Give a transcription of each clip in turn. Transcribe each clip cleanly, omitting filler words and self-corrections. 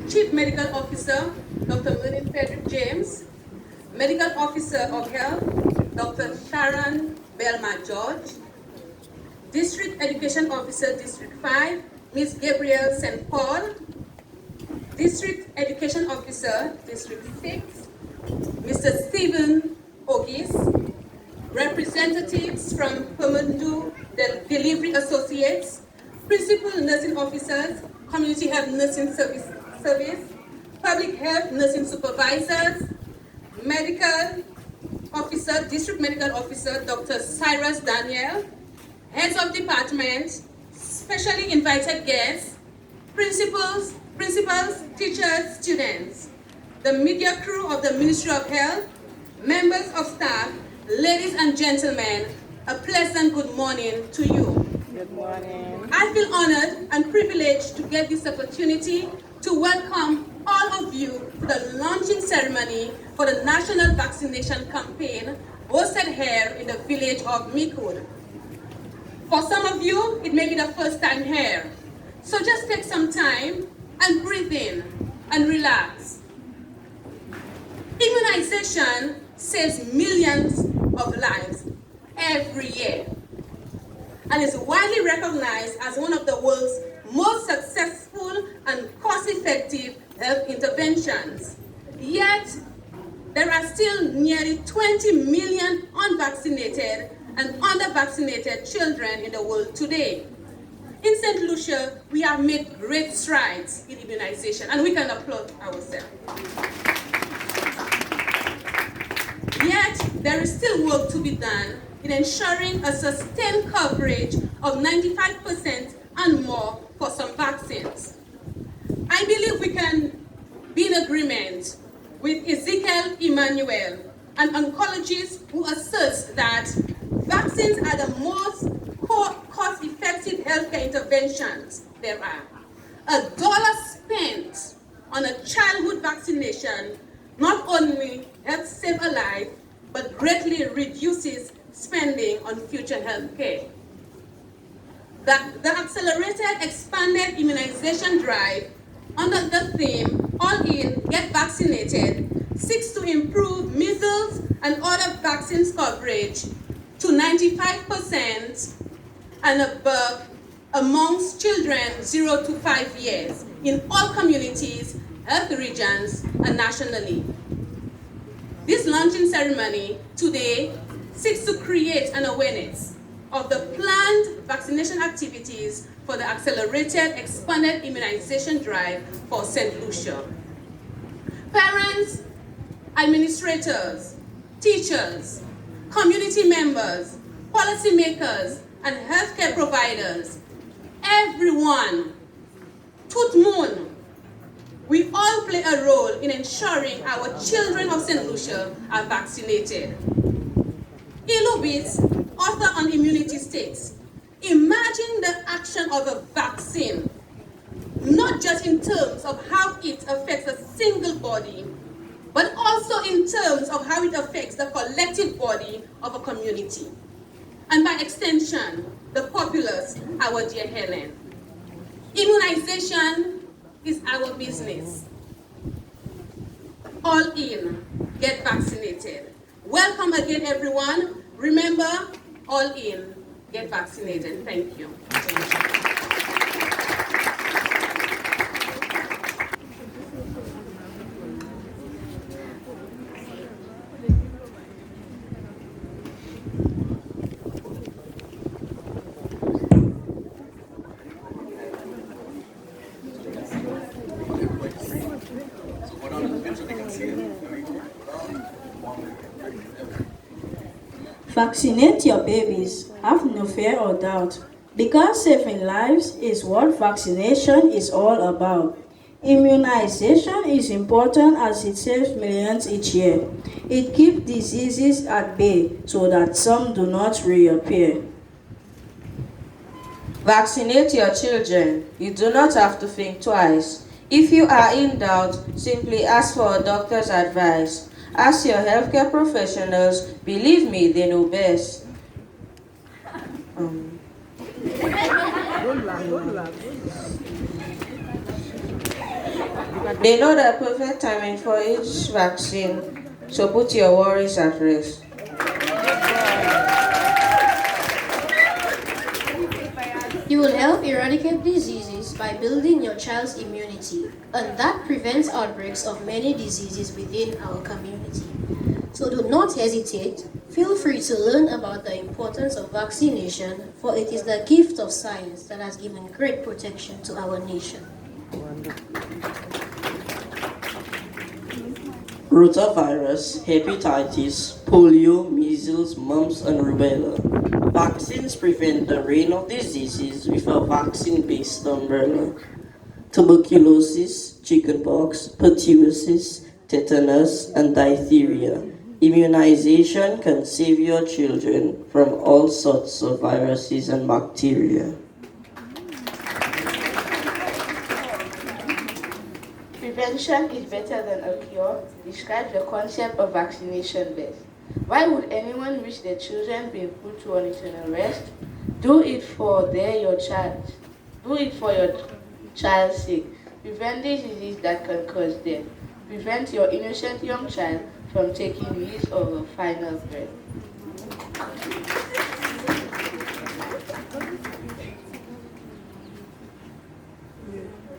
Chief Medical Officer, Dr. Merlin Frederick James, Medical Officer of Health, Dr. Sharon Belma George, District Education Officer, District 5, Ms. Gabrielle St. Paul, District Education Officer, District 6, Mr. Stephen Ogis, representatives from Pemandu Delivery Associates, Principal Nursing Officers, Community Health Nursing Service, Public Health Nursing Supervisors, Medical Officer, District Medical Officer, Dr. Cyrus Daniel, Heads of Department, specially invited guests, principals, teachers, students, the media crew of the Ministry of Health, members of staff, ladies and gentlemen, a pleasant good morning to you. Good morning. I feel honored and privileged to get this opportunity to welcome all of you to the launching ceremony for the National Vaccination Campaign hosted here in the village of Mikud. For some of you, it may be the first time here. So just take some time and breathe in and relax. Immunization saves millions of lives every year and is widely recognized as one of the world's most successful and cost-effective health interventions. Yet, there are still nearly 20 million unvaccinated and under-vaccinated children in the world today. In St. Lucia, we have made great strides in immunization, and we can applaud ourselves. Yet, there is still work to be done in ensuring a sustained coverage of 95% and more for some vaccines. I believe we can be in agreement with Ezekiel Emmanuel, an oncologist who asserts that vaccines are the most cost-effective healthcare interventions there are. $1 spent on a childhood vaccination not only helps save a life, but greatly reduces spending on future health care. The accelerated expanded immunization drive under the theme All In, Get Vaccinated seeks to improve measles and other vaccines coverage to 95% and above amongst children 0 to 5 years in all communities, health regions, and nationally. This launching ceremony today seeks to create an awareness of the planned vaccination activities for the accelerated expanded immunization drive for St. Lucia. Parents, administrators, teachers, community members, policymakers, and healthcare providers, everyone, tout moon, we all play a role in ensuring our children of St. Lucia are vaccinated. Ilubit, author on immunity, states, imagine the action of a vaccine, not just in terms of how it affects a single body, but also in terms of how it affects the collective body of a community. And by extension, the populace, our dear Helen. Immunization is our business. All in, get vaccinated. Welcome again, everyone. Remember, all in, get vaccinated. Thank you. Vaccinate your babies, have no fear or doubt, because saving lives is what vaccination is all about. Immunization is important as it saves millions each year. It keeps diseases at bay so that some do not reappear. Vaccinate your children. You do not have to think twice. If you are in doubt, simply ask for a doctor's advice. Ask your healthcare professionals. Believe me, they know best. They know the perfect timing for each vaccine, so put your worries at rest. You will help eradicate diseases by building your child's immunity, and that prevents outbreaks of many diseases within our community. So do not hesitate. Feel free to learn about the importance of vaccination, for it is the gift of science that has given great protection to our nation. Rotavirus, hepatitis, polio, measles, mumps, and rubella. Vaccines prevent the reign of diseases with a vaccine-based umbrella. Tuberculosis, chickenpox, pertussis, tetanus, and diphtheria. Immunization can save your children from all sorts of viruses and bacteria. Prevention is better than a cure describes the concept of vaccination best. Why would anyone wish their children being put to an eternal rest? Do it for your child's sake. Prevent diseases that can cause death. Prevent your innocent young child from taking his or her final breath.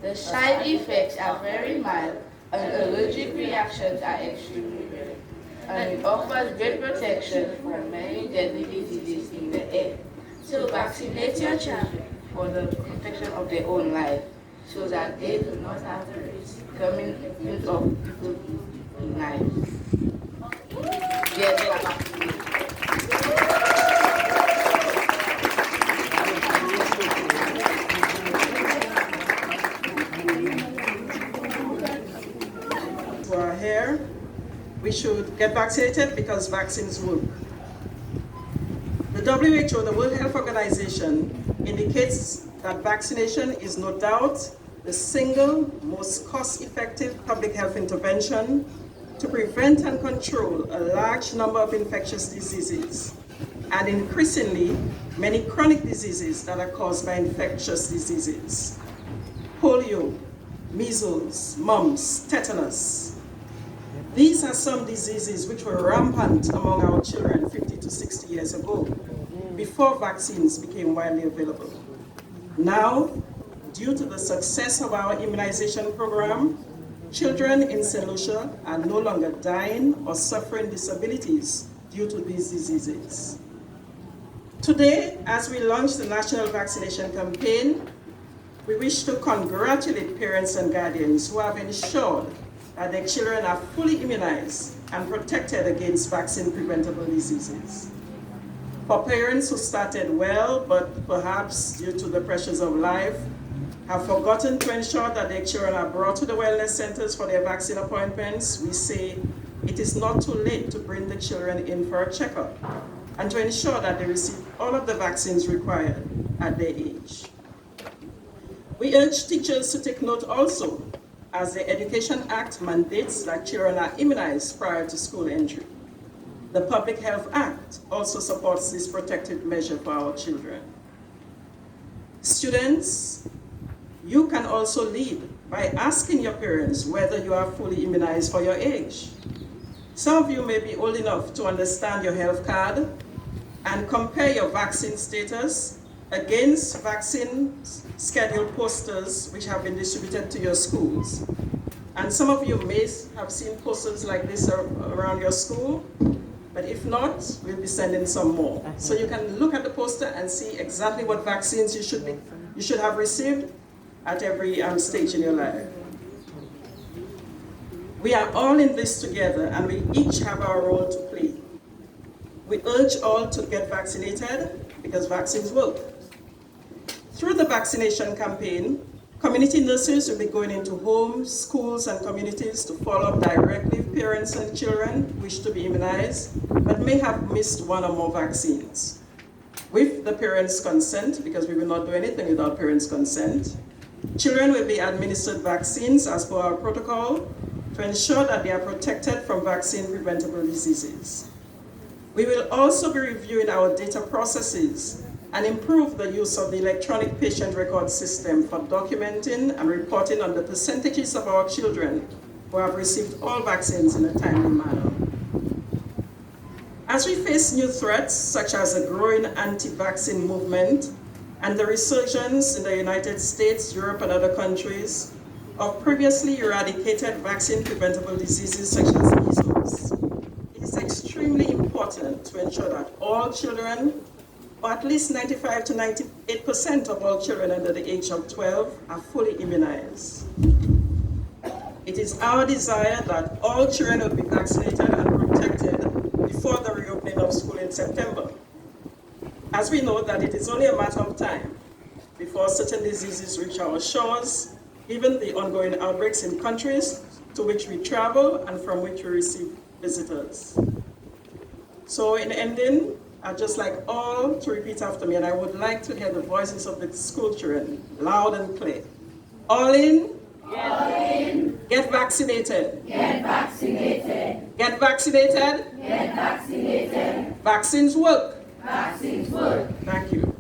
The side effects are very mild and allergic reactions are extremely rare. And it offers great protection from many deadly diseases in the air. So vaccinate your children for the protection of their own life, so that they do not have the risk coming into people's lives. Yes, they are vaccinated. Who are here, we should get vaccinated because vaccines work. The WHO, the World Health Organization, indicates that vaccination is no doubt the single most cost-effective public health intervention to prevent and control a large number of infectious diseases, and increasingly many chronic diseases that are caused by infectious diseases. Polio, measles, mumps, tetanus. These are some diseases which were rampant among our children 50 to 60 years ago, before vaccines became widely available. Now, due to the success of our immunization program, children in St. Lucia are no longer dying or suffering disabilities due to these diseases. Today, as we launch the National Vaccination Campaign, we wish to congratulate parents and guardians who have ensured that their children are fully immunized and protected against vaccine-preventable diseases. For parents who started well, but perhaps due to the pressures of life, have forgotten to ensure that their children are brought to the wellness centers for their vaccine appointments, we say it is not too late to bring the children in for a checkup and to ensure that they receive all of the vaccines required at their age. We urge teachers to take note also, as the Education Act mandates that children are immunized prior to school entry. The Public Health Act also supports this protective measure for our children. Students, you can also lead by asking your parents whether you are fully immunized for your age. Some of you may be old enough to understand your health card and compare your vaccine status against vaccine schedule posters which have been distributed to your schools. And some of you may have seen posters like this around your school, but if not, we'll be sending some more. So you can look at the poster and see exactly what vaccines you should have received at every stage in your life. We are all in this together and we each have our role to play. We urge all to get vaccinated because vaccines work. Through the vaccination campaign, community nurses will be going into homes, schools, and communities to follow up directly with parents and children who wish to be immunized, but may have missed one or more vaccines. With the parents' consent, because we will not do anything without parents' consent, children will be administered vaccines as per our protocol to ensure that they are protected from vaccine-preventable diseases. We will also be reviewing our data processes and improve the use of the electronic patient record system for documenting and reporting on the percentages of our children who have received all vaccines in a timely manner. As we face new threats, such as a growing anti-vaccine movement and the resurgence in the United States, Europe, and other countries of previously eradicated vaccine-preventable diseases such as measles, it is extremely important to ensure that all children, or at least 95 to 98% of all children under the age of 12, are fully immunized. It is our desire that all children will be vaccinated and protected before the reopening of school in September, as we know that it is only a matter of time before certain diseases reach our shores, given the ongoing outbreaks in countries to which we travel and from which we receive visitors. So in ending, I'd just like all to repeat after me, and I would like to hear the voices of the school children loud and clear. All in. All in. Get vaccinated. Get vaccinated. Get vaccinated. Get vaccinated. Vaccines work. Vaccines work. Thank you.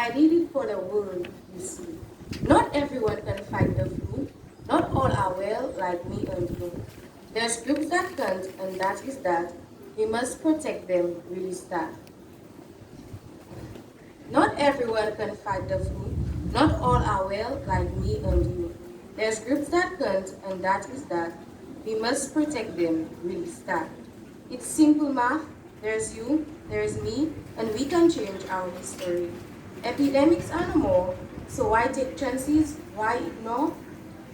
I did it for the world, you see. Not everyone can fight the flu. Not all are well like me and you. There's groups that can't, and that is that. We must protect them, really start. Not everyone can fight the flu. Not all are well like me and you. There's groups that can't, and that is that. We must protect them, really start. It's simple math. There's you, there's me, and we can change our history. Epidemics are no more, so why take chances? Why ignore?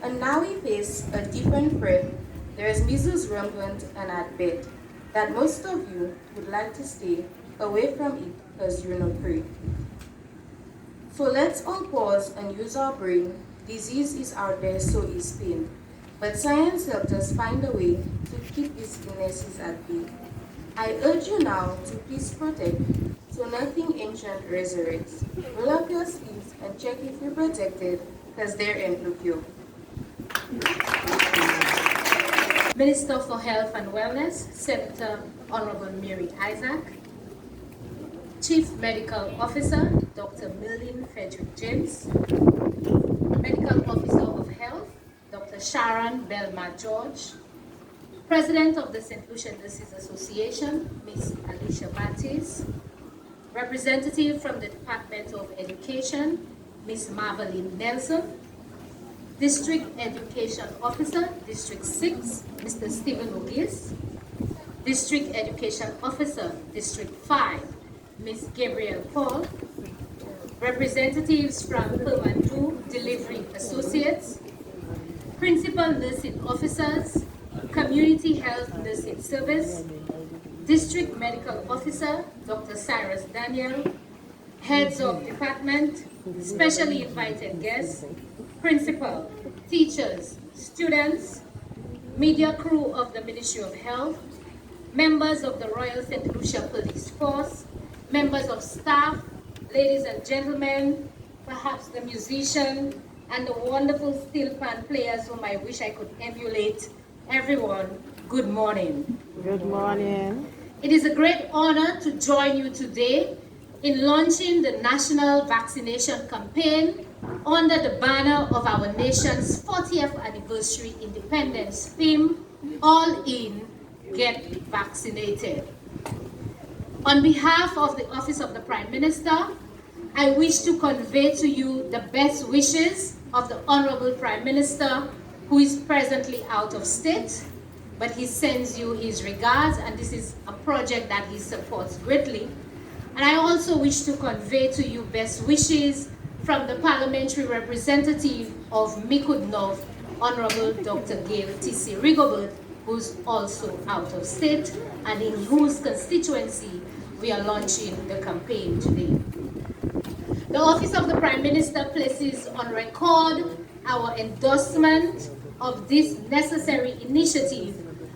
And now we face a different threat. There's measles rampant, and I bet that most of you would like to stay away from it because you're not afraid. So let's all pause and use our brain. Disease is out there, so is pain. But science helped us find a way to keep these illnesses at bay. I urge you now to please protect so nothing ancient resurrects. Roll up your sleeves and check if you're protected, because there ain't no cure. Minister for Health and Wellness, Senator Honorable Mary Isaac. Chief Medical Officer, Dr. Merlin Frederick James. Medical Officer of Health, Dr. Sharon Belma George. President of the St. Lucia Nurses Association, Ms. Alicia Batis. Representative from the Department of Education, Ms. Marveline Nelson. District Education Officer, District 6, Mr. Stephen Ogis. District Education Officer, District 5, Ms. Gabrielle Paul. Representatives from Permandu Delivery Associates. Principal Nursing Officers, Community Health Nursing Service. District Medical Officer, Dr. Cyrus Daniel. Heads of Department, specially invited guests, principal, teachers, students, media crew of the Ministry of Health, members of the Royal St. Lucia Police Force, members of staff, ladies and gentlemen, perhaps the musician, and the wonderful steel pan players whom I wish I could emulate. Everyone, good morning. Good morning. It is a great honor to join you today in launching the National Vaccination Campaign under the banner of our nation's 40th anniversary independence theme, All In, Get Vaccinated. On behalf of the Office of the Prime Minister, I wish to convey to you the best wishes of the Honorable Prime Minister, who is presently out of state, but he sends you his regards, and this is a project that he supports greatly. And I also wish to convey to you best wishes from the parliamentary representative of Mikudnov, Honorable Dr. Gail T.C. Rigobert, who's also out of state and in whose constituency we are launching the campaign today. The Office of the Prime Minister places on record our endorsement of this necessary initiative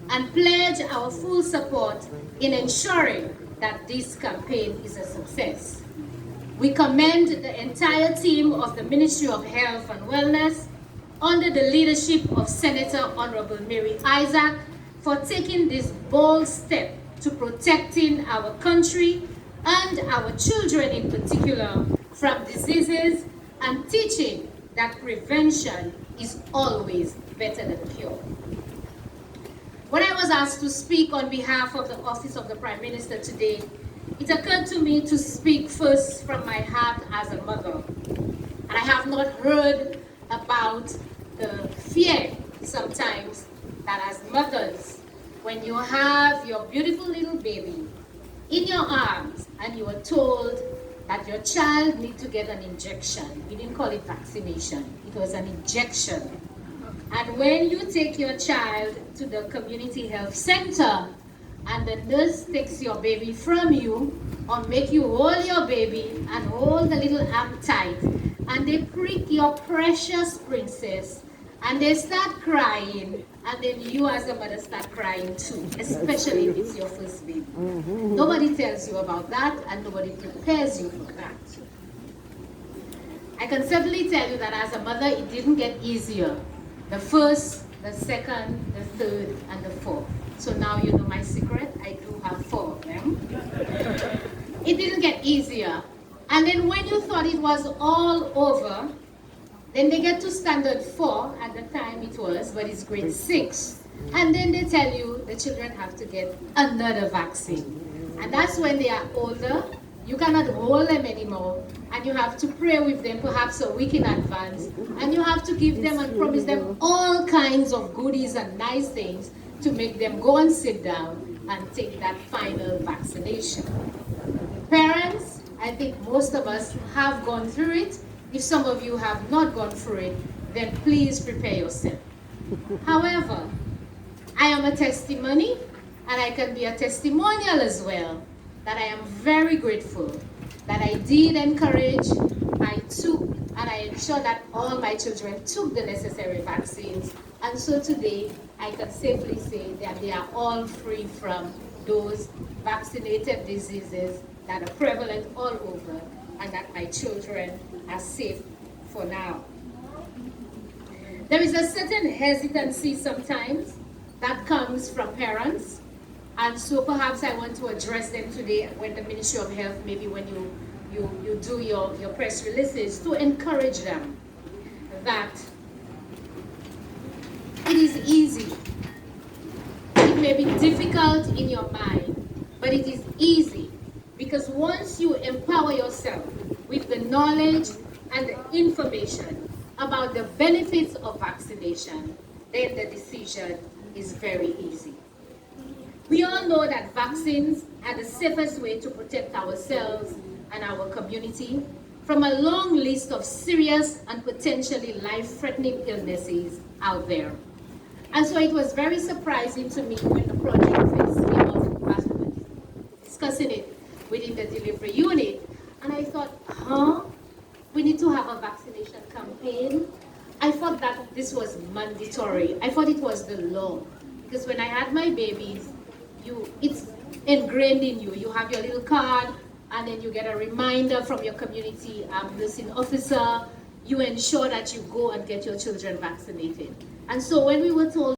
and pledge our full support in ensuring that this campaign is a success. We commend the entire team of the Ministry of Health and Wellness under the leadership of Senator Honorable Mary Isaac for taking this bold step to protecting our country and our children in particular from diseases and teaching that prevention is always better than cure. When I was asked to speak on behalf of the Office of the Prime Minister today, it occurred to me to speak first from my heart as a mother. And I have not heard about the fear sometimes that as mothers, when you have your beautiful little baby in your arms and you are told that your child needs to get an injection. We didn't call it vaccination, it was an injection. And when you take your child to the community health center and the nurse takes your baby from you or make you hold your baby and hold the little arm tight and they prick your precious princess and they start crying and then you as a mother start crying too, especially if it's your first baby. Nobody tells you about that and nobody prepares you for that. I can certainly tell you that as a mother it didn't get easier. The first, the second, the third, and the fourth. So now you know my secret. I do have 4 of them. It didn't get easier. And then when you thought it was all over, then they get to standard 4 at the time it was, but it's grade 6. And then they tell you the children have to get another vaccine. And that's when they are older. You cannot hold them anymore, and you have to pray with them perhaps a week in advance, and you have to give them and promise them all kinds of goodies and nice things to make them go and sit down and take that final vaccination. Parents, I think most of us have gone through it. If some of you have not gone through it, then please prepare yourself. However, I am a testimony, and I can be a testimonial as well, that I am very grateful that I did encourage I took and I ensured that all my children took the necessary vaccines. And so today, I can safely say that they are all free from those vaccinated diseases that are prevalent all over, and that my children are safe for now. There is a certain hesitancy sometimes that comes from parents, and so perhaps I want to address them today when the Ministry of Health, maybe when you do your press releases, to encourage them that it is easy. It may be difficult in your mind, but it is easy, because once you empower yourself with the knowledge and the information about the benefits of vaccination, then the decision is very easy. We all know that vaccines are the safest way to protect ourselves and our community from a long list of serious and potentially life-threatening illnesses out there. And so it was very surprising to me when the project phase came out, as we were discussing it within the delivery unit, and I thought, we need to have a vaccination campaign. I thought that this was mandatory. I thought it was the law, because when I had my babies, it's ingrained in you. You have your little card, and then you get a reminder from your community nursing officer. You ensure that you go and get your children vaccinated. And so when we were told